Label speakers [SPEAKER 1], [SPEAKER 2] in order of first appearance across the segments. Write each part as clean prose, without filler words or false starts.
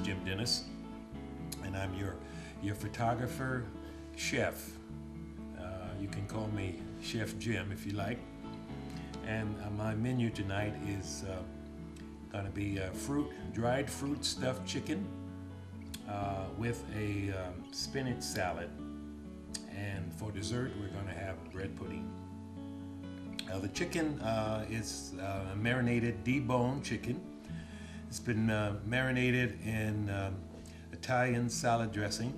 [SPEAKER 1] Jim Dennis, and I'm your photographer, chef. You can call me Chef Jim if you like. And my menu tonight is going to be dried fruit stuffed chicken with a spinach salad. And for dessert, we're going to have bread pudding. The chicken is a marinated deboned chicken. It's been marinated in Italian salad dressing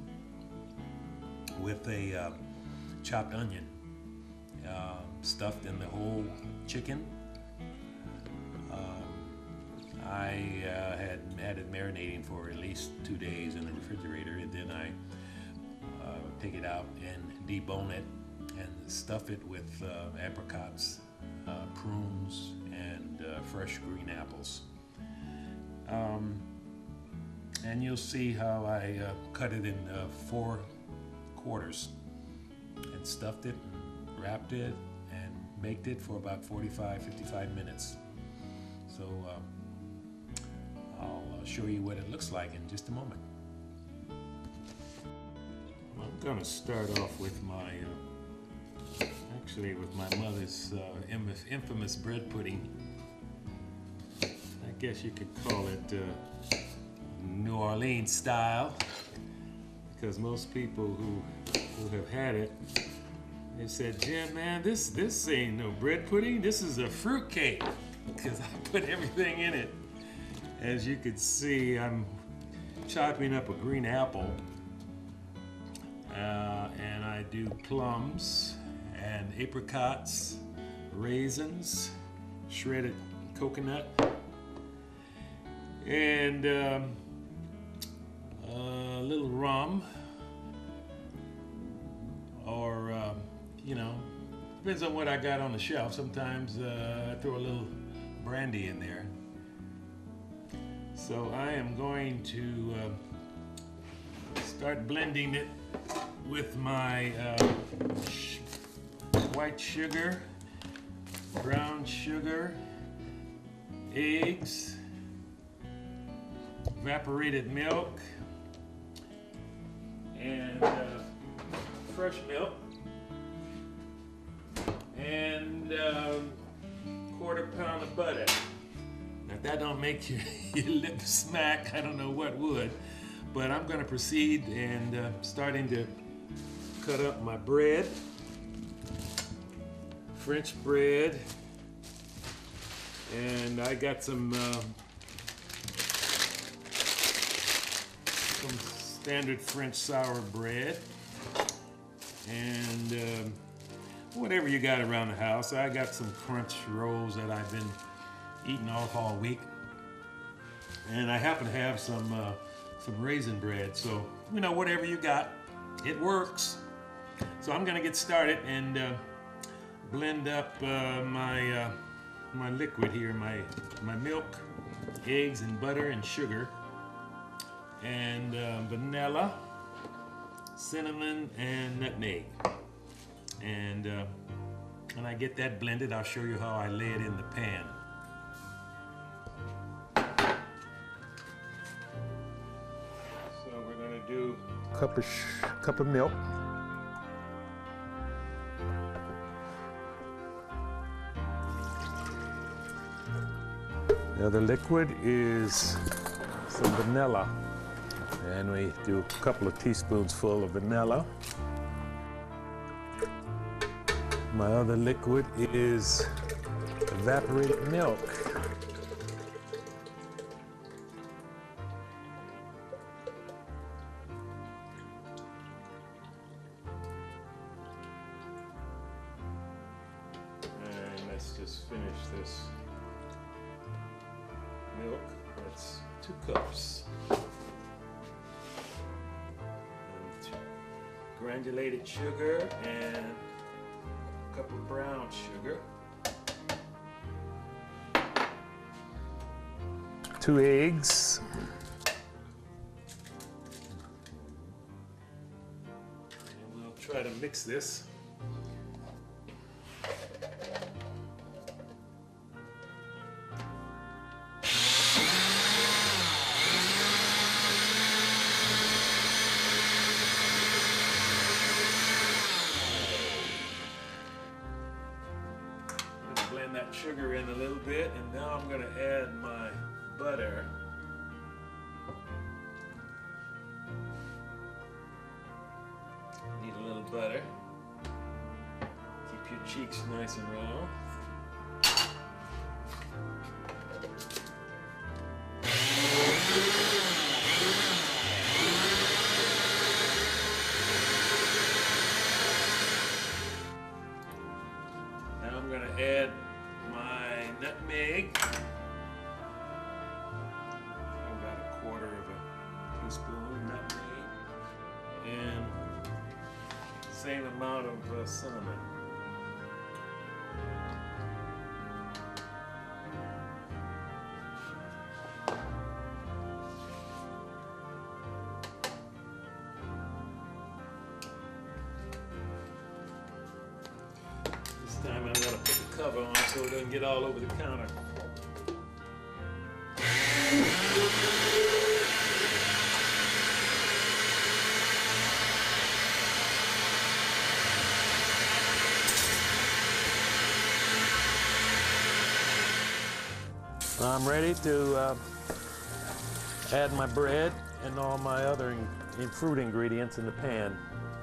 [SPEAKER 1] with a chopped onion stuffed in the whole chicken. I had it marinating for at least 2 days in the refrigerator, and then I take it out and debone it and stuff it with apricots, prunes, and fresh green apples. And you'll see how I cut it in 4 quarters and stuffed it and wrapped it and baked it for about 45-55 minutes. So I'll show you what it looks like in just a moment. I'm going to start off with my mother's infamous bread pudding. I guess you could call it New Orleans style, because most people who have had it, they said, Jim, man, this ain't no bread pudding, this is a fruit cake, because I put everything in it. As you can see, I'm chopping up a green apple, and I do plums and apricots, raisins, shredded coconut, and a little rum, or depends on what I got on the shelf. Sometimes I throw a little brandy in there. So I am going to start blending it with my white sugar, brown sugar, eggs, evaporated milk, and fresh milk, and 1/4 pound of butter. Now if that don't make your lips smack, I don't know what would. But I'm going to proceed and starting to cut up my bread, French bread, and I got some standard French sour bread, and whatever you got around the house. I got some crunch rolls that I've been eating off all week, and I happen to have some raisin bread, so whatever you got, it works. So I'm gonna get started and blend up my liquid here, my milk, eggs, and butter and sugar, and vanilla, cinnamon, and nutmeg. And when I get that blended, I'll show you how I lay it in the pan. So we're gonna do a cup of milk. Now the liquid is some vanilla, and we do a couple of teaspoons full of vanilla. My other liquid is evaporated milk. And let's just finish this milk. That's 2 cups. And granulated sugar and a cup of brown sugar. 2 eggs. And we'll try to mix this. sugar in a little bit, and now I'm going to add my butter. Need a little butter. Keep your cheeks nice and round. Now I'm going to add my nutmeg. I've got a quarter of a teaspoon nutmeg and same amount of cinnamon. This time I'm going to put the cover on so it doesn't get all over the counter. I'm ready to add my bread and all my other fruit ingredients in the pan.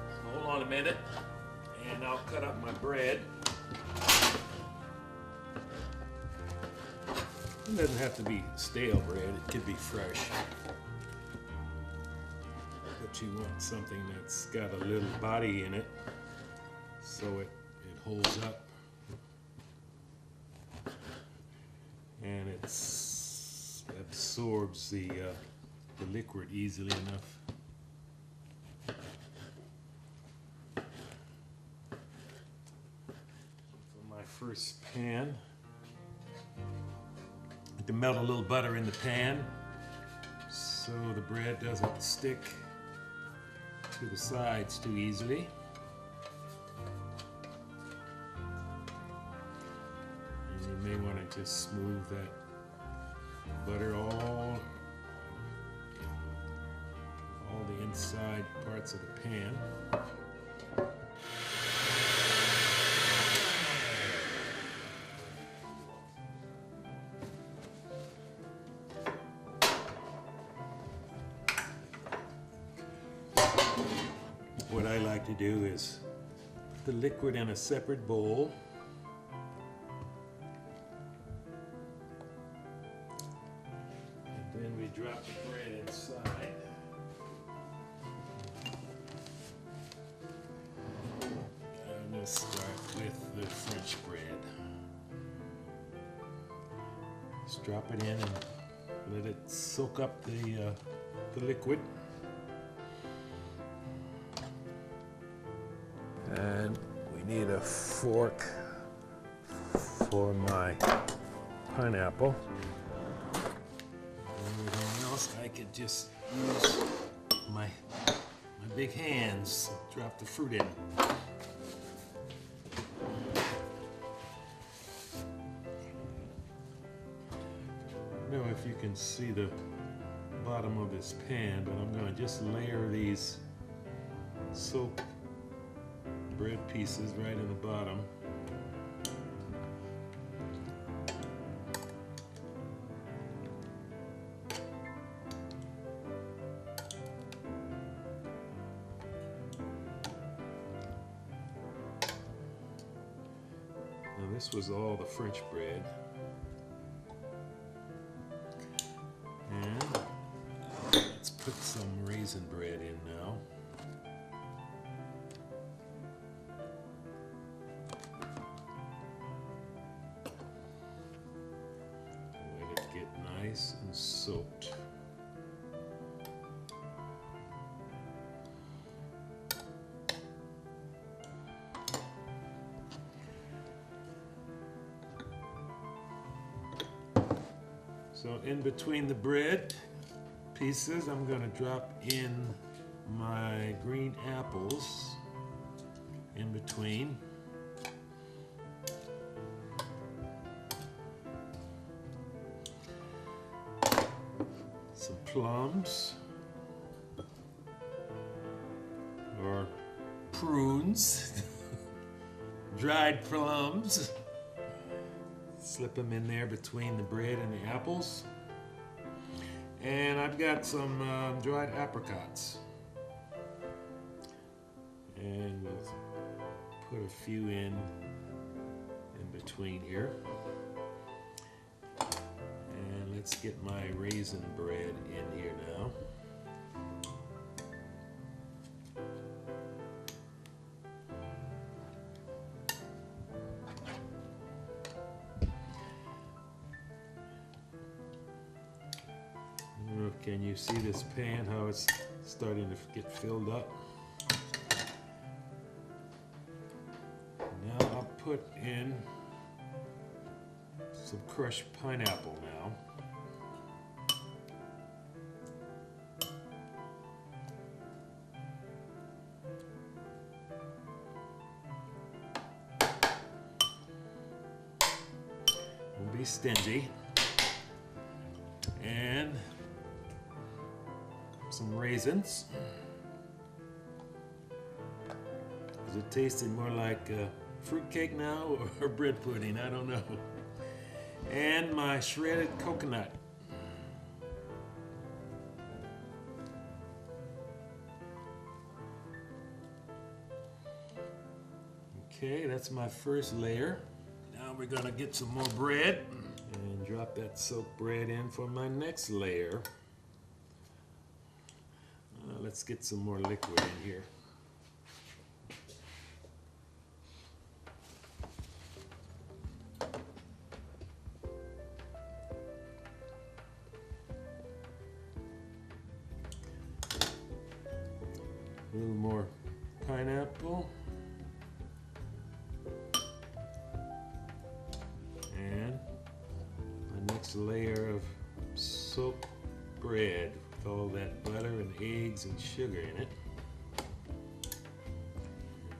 [SPEAKER 1] So hold on a minute, and I'll cut up my bread. It doesn't have to be stale bread, it could be fresh. But you want something that's got a little body in it so it holds up. And it absorbs the liquid easily enough. For my first pan, I have to melt a little butter in the pan so the bread doesn't stick to the sides too easily. You may want to just smooth that butter all the inside parts of the pan. What I like to do is put the liquid in a separate bowl. And then we drop the bread inside. And we'll start with the French bread. Just drop it in and let it soak up the liquid. And we need a fork for my pineapple. Everything else I could just use my big hands to drop the fruit in. I don't know if you can see the bottom of this pan, but I'm going to just layer these soaked bread pieces right in the bottom. Now this was all the French bread. And let's put some raisin bread in now. Nice and soaked. So in between the bread pieces, I'm going to drop in my green apples in between. Some plums or prunes, dried plums, Slip them in there between the bread and the apples. And I've got some dried apricots. And we'll put a few in between here. And let's get my raisin bread in here now. Can you see this pan, how it's starting to get filled up? Now I'll put in some crushed pineapple now. Don't be stingy. And some raisins. Is it tasting more like fruitcake now or bread pudding? I don't know. And my shredded coconut. Okay, that's my first layer. Now we're gonna get some more bread and drop that soaked bread in for my next layer. Let's get some more liquid in here. A little more pineapple. And my next layer of soaked bread. All that butter and eggs and sugar in it.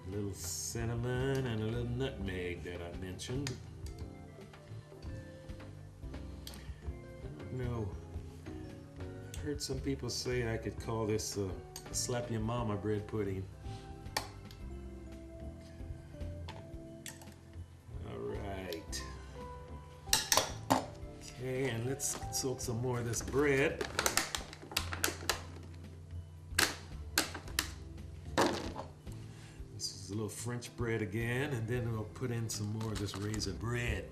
[SPEAKER 1] A little cinnamon and a little nutmeg that I mentioned. I don't know. I've heard some people say I could call this a slap your mama bread pudding. All right. Okay, and let's soak some more of this bread. A little French bread again, and then we'll put in some more of this raisin bread.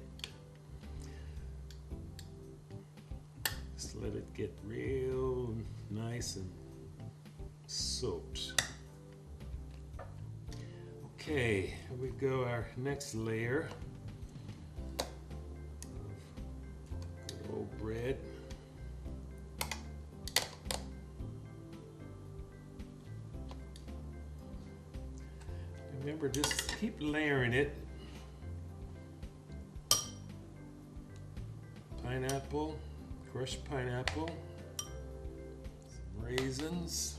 [SPEAKER 1] Just let it get real nice and soaked. Okay, here we go, our next layer of good old bread. Remember, just keep layering it. Pineapple, crushed pineapple, some raisins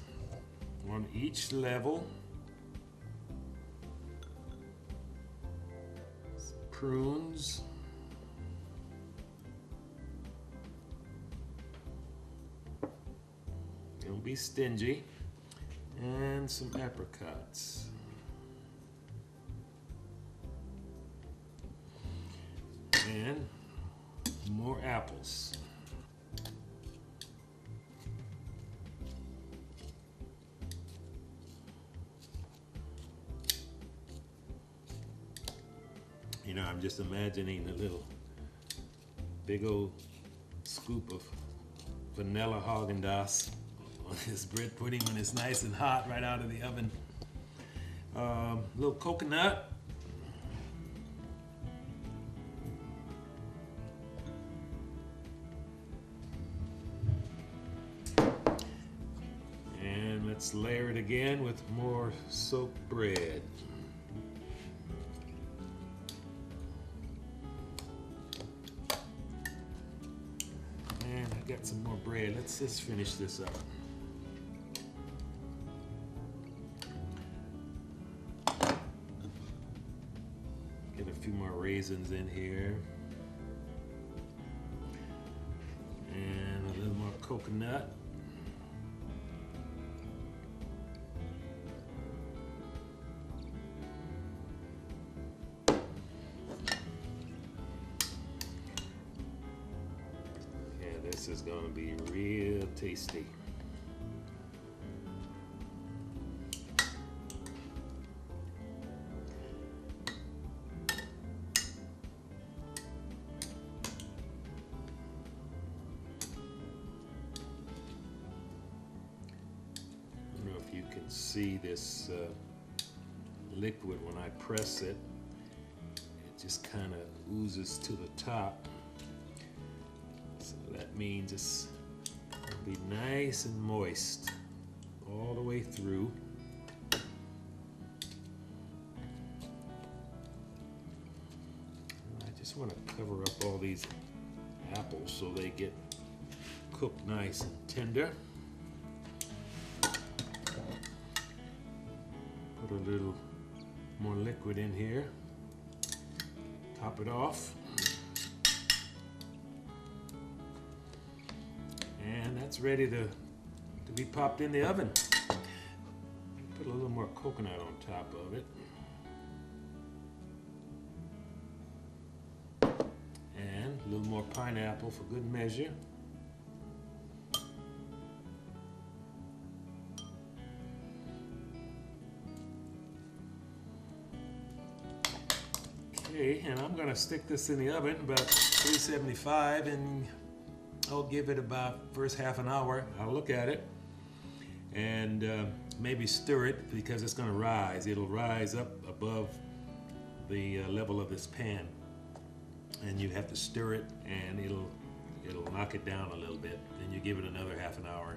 [SPEAKER 1] on each level, some prunes, don't be stingy, and some apricots. And more apples. You know, I'm just imagining a little big old scoop of vanilla Haagen-Dazs on this bread pudding when it's nice and hot right out of the oven. A little coconut. Let's layer it again with more soaked bread. And I got some more bread. Let's just finish this up. Get a few more raisins in here. And a little more coconut. gonna be real tasty. I don't know if you can see this liquid when I press it. It just kind of oozes to the top. So that means it's gonna be nice and moist all the way through. I just want to cover up all these apples so they get cooked nice and tender. Put a little more liquid in here. Top it off. And that's ready to be popped in the oven. Put a little more coconut on top of it. And a little more pineapple for good measure. Okay, and I'm going to stick this in the oven about 375, and I'll give it about first half an hour. I'll look at it and maybe stir it because it's going to rise. It'll rise up above the level of this pan, and you have to stir it, and it'll knock it down a little bit. Then you give it another half an hour,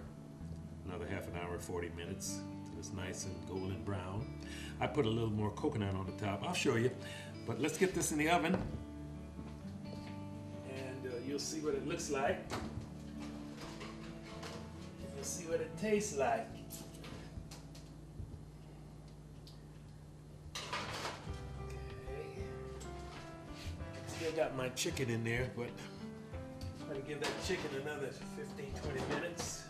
[SPEAKER 1] 40 minutes till it's nice and golden brown. I put a little more coconut on the top. I'll show you. But let's get this in the oven, and you'll see what it looks like. You'll see what it tastes like. Okay. Still got my chicken in there, but I'm gonna give that chicken another 15-20 minutes.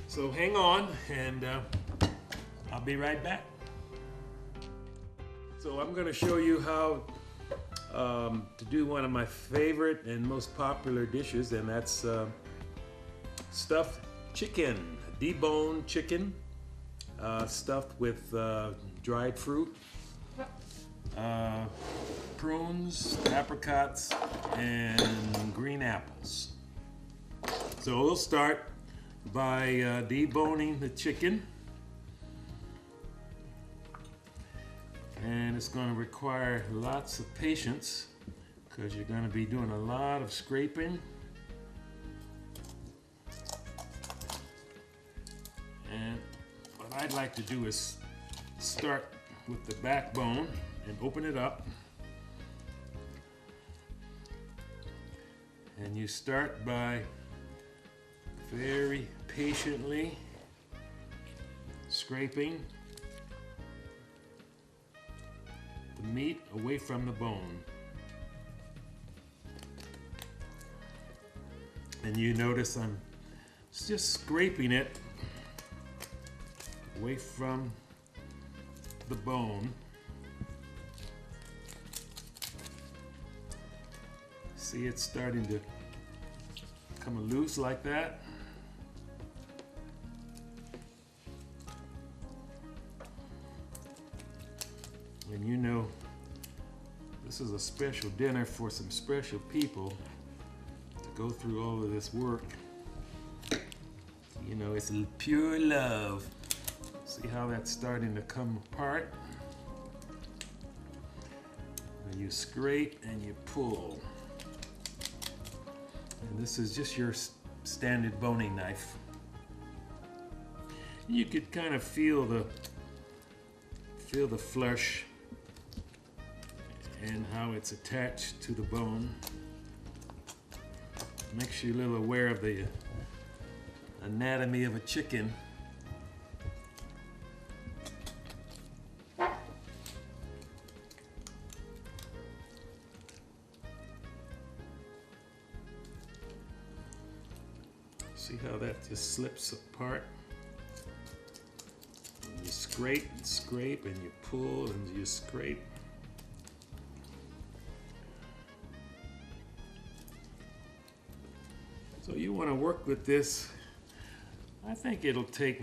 [SPEAKER 1] So hang on, and I'll be right back. So I'm going to show you how to do one of my favorite and most popular dishes, and that's stuffed chicken, deboned chicken, stuffed with dried fruit, prunes, apricots, and green apples. So we'll start by deboning the chicken. And it's going to require lots of patience because you're going to be doing a lot of scraping. And what I'd like to do is start with the backbone and open it up. And you start by very patiently scraping the meat away from the bone. And you notice I'm just scraping it away from the bone. See, it's starting to come loose like that. And you know, this is a special dinner for some special people to go through all of this work. You know, it's pure love. See how that's starting to come apart? And you scrape and you pull. And this is just your standard boning knife. You could kind of feel the flesh and how it's attached to the bone. Makes you a little aware of the anatomy of a chicken. See how that just slips apart? And you scrape and scrape and you pull and you scrape. So you want to work with this. I think it'll take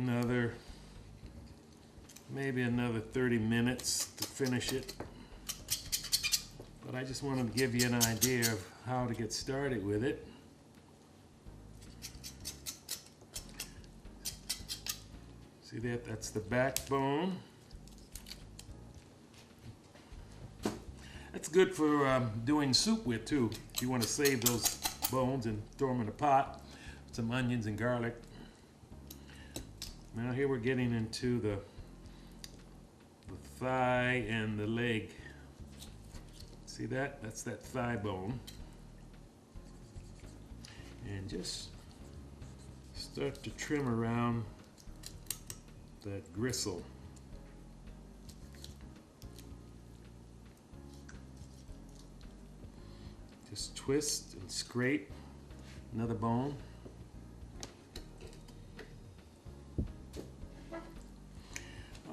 [SPEAKER 1] maybe another 30 minutes to finish it. But I just wanted to give you an idea of how to get started with it. See that? That's the backbone. That's good for doing soup with too. If you want to save those bones and throw them in a pot, some onions and garlic. Now here we're getting into the thigh and the leg. See that? That's that thigh bone. And just start to trim around that gristle. Just twist and scrape another bone.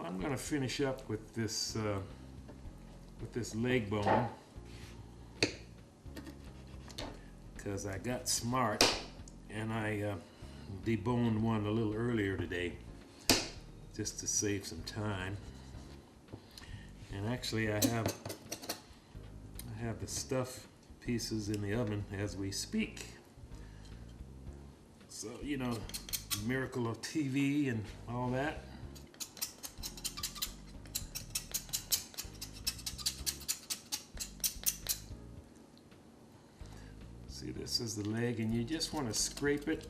[SPEAKER 1] I'm going to finish up with this leg bone because I got smart and I deboned one a little earlier today just to save some time. And actually I have the stuff pieces in the oven as we speak. So, you know, miracle of TV and all that. See, this is the leg, and you just want to scrape it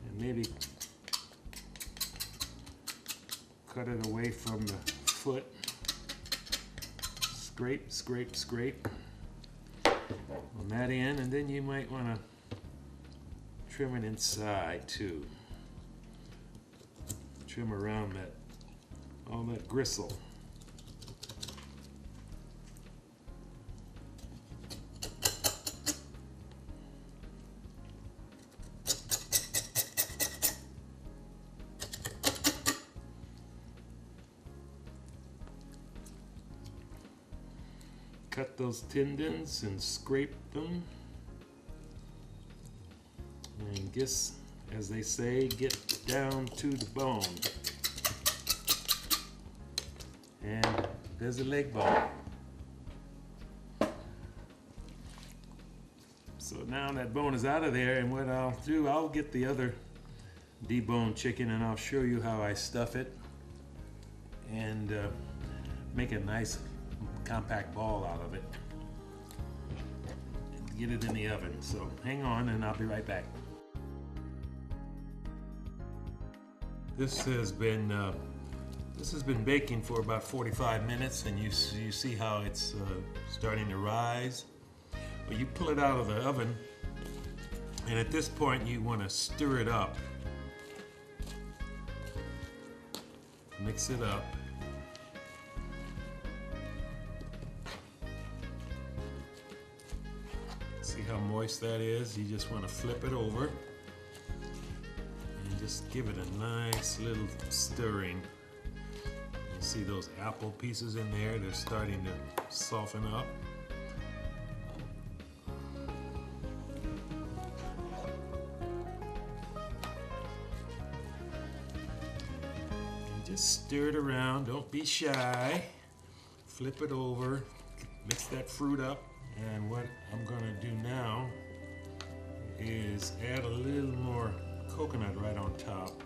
[SPEAKER 1] and maybe cut it away from the foot. Scrape, scrape, scrape on that end, and then you might want to trim it inside too. Trim around all that gristle. Cut those tendons and scrape them. And just, as they say, get down to the bone. And there's a leg bone. So now that bone is out of there, and what I'll do, I'll get the other deboned chicken and I'll show you how I stuff it and make a nice compact ball out of it. Get it in the oven. So hang on and I'll be right back. This has been baking for about 45 minutes, and you see how it's starting to rise. Well, you pull it out of the oven, and at this point you want to stir it up. Mix it up. See how moist that is? You just want to flip it over and just give it a nice little stirring. You see those apple pieces in there? They're starting to soften up. And just stir it around. Don't be shy. Flip it over. Mix that fruit up. And what I'm going to do now is add a little more coconut right on top.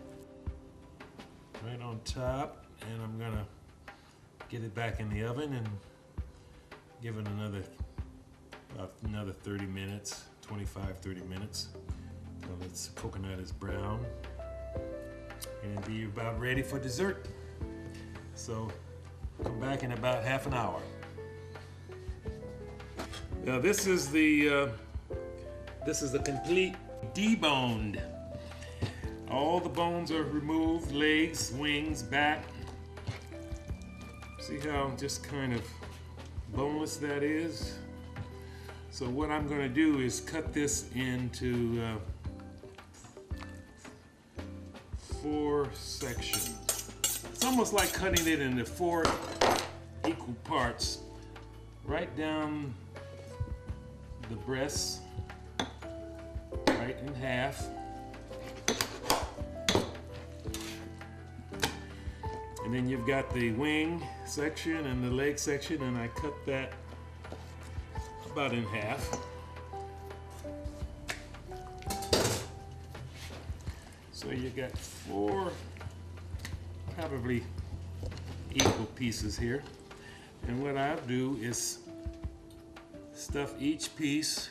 [SPEAKER 1] Right on top, and I'm going to get it back in the oven and give it about another 30 minutes, 25-30 minutes, until its coconut is brown. And be about ready for dessert. So come back in about half an hour. Now this is the complete deboned. All the bones are removed, legs, wings, back. See how just kind of boneless that is? So what I'm going to do is cut this into 4 sections. It's almost like cutting it into 4 equal parts, right down the breasts, right it in half. And then you've got the wing section and the leg section, and I cut that about in half. So you got 4 probably equal pieces here. And what I'll do is stuff each piece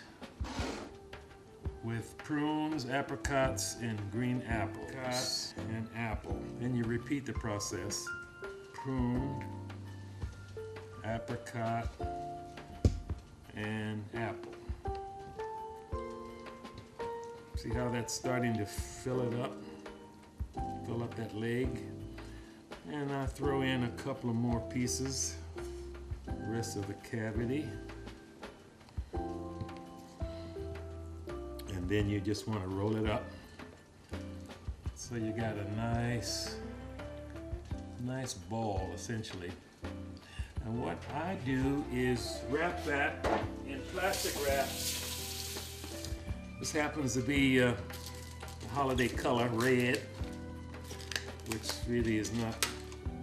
[SPEAKER 1] with prunes, apricots, and green apples. And apple. Then you repeat the process. Prune, apricot, and apple. See how that's starting to fill it up? Fill up that leg. And I throw in a couple of more pieces. The rest of the cavity. And then you just want to roll it up. So you got a nice ball essentially. And what I do is wrap that in plastic wrap. This happens to be a holiday color, red, which really is not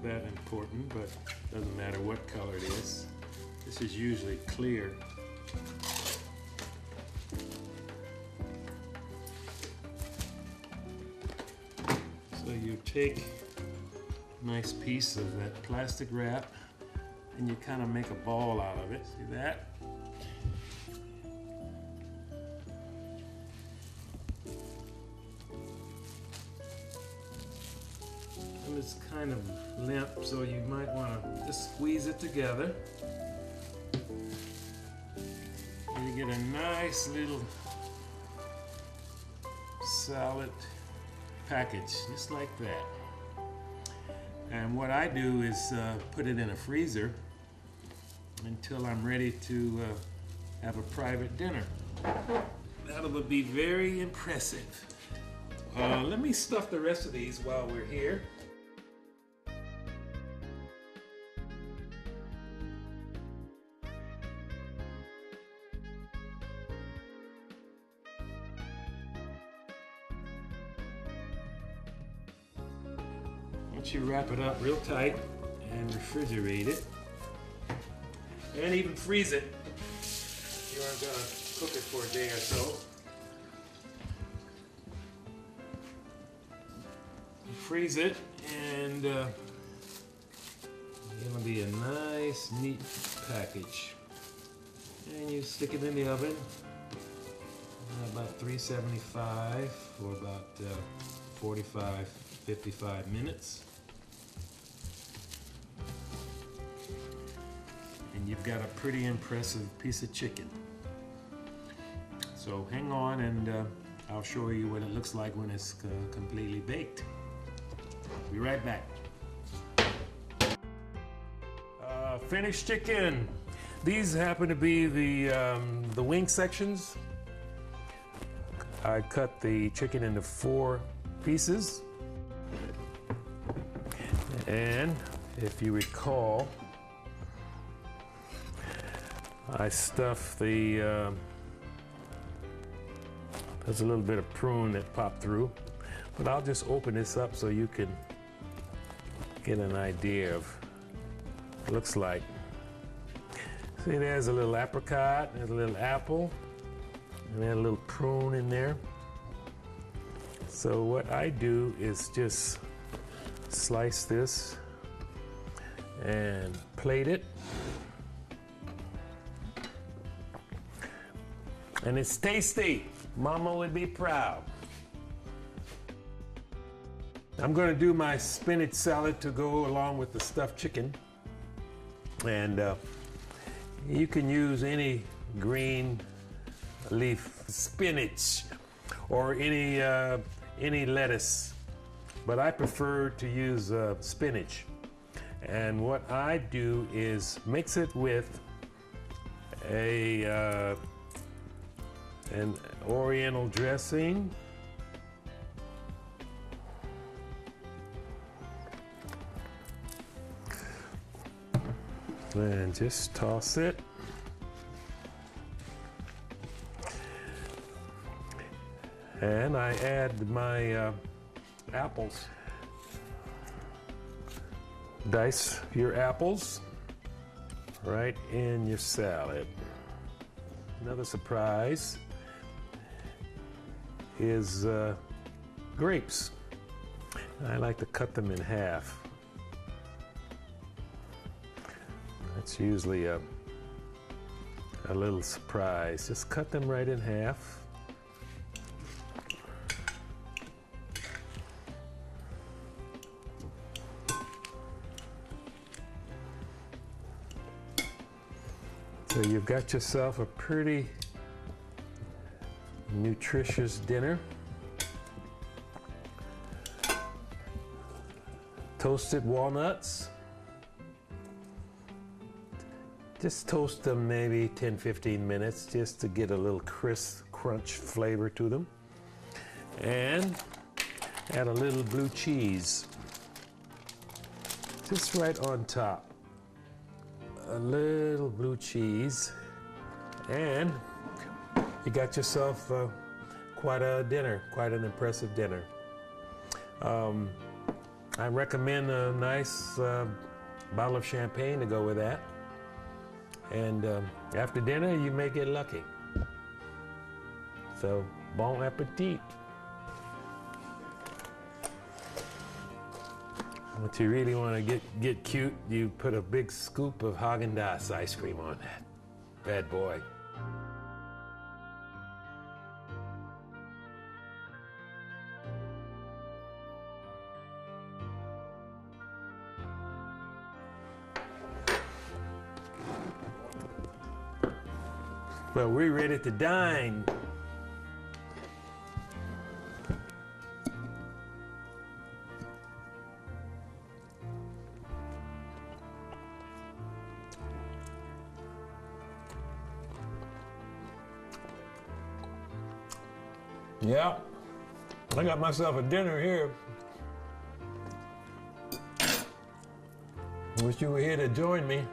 [SPEAKER 1] that important, but doesn't matter what color it is. This is usually clear. So you take a nice piece of that plastic wrap and you kind of make a ball out of it. See that? And it's kind of limp, so you might want to just squeeze it together. And you get a nice little solid package, just like that. And what I do is put it in a freezer until I'm ready to have a private dinner. That would be very impressive. Let me stuff the rest of these while we're here. Once you wrap it up real tight and refrigerate it, and even freeze it, you aren't going to cook it for a day or so. You freeze it, and it's going to be a nice, neat package. And you stick it in the oven about 375 for about 45, 55 minutes. And you've got a pretty impressive piece of chicken. So hang on, and I'll show you what it looks like when it's completely baked. Be right back. Finished chicken. These happen to be the wing sections. I cut the chicken into 4 pieces. And if you recall, I stuffed there's a little bit of prune that popped through, but I'll just open this up so you can get an idea of what it looks like. See, there's a little apricot, there's a little apple, and there's a little prune in there. So what I do is just slice this and plate it. And it's tasty. Mama would be proud. I'm going to do my spinach salad to go along with the stuffed chicken. And you can use any green leaf spinach or any lettuce, but I prefer to use spinach. And what I do is mix it with an oriental dressing. And just toss it. And I add my apples. Dice your apples right in your salad. Another surprise is grapes. I like to cut them in half. That's usually a little surprise. Just cut them right in half. So you've got yourself a pretty nutritious dinner. Toasted walnuts. Just toast them maybe 10-15 minutes just to get a little crisp crunch flavor to them. And add a little blue cheese. Just right on top. A little blue cheese. And you got yourself quite a dinner, quite an impressive dinner. I recommend a nice bottle of champagne to go with that. And after dinner, you may get lucky. So, bon appetit. If you really want to get cute, you put a big scoop of Haagen-Dazs ice cream on that bad boy. Well, we're ready to dine. Yeah, I got myself a dinner here. Wish you were here to join me.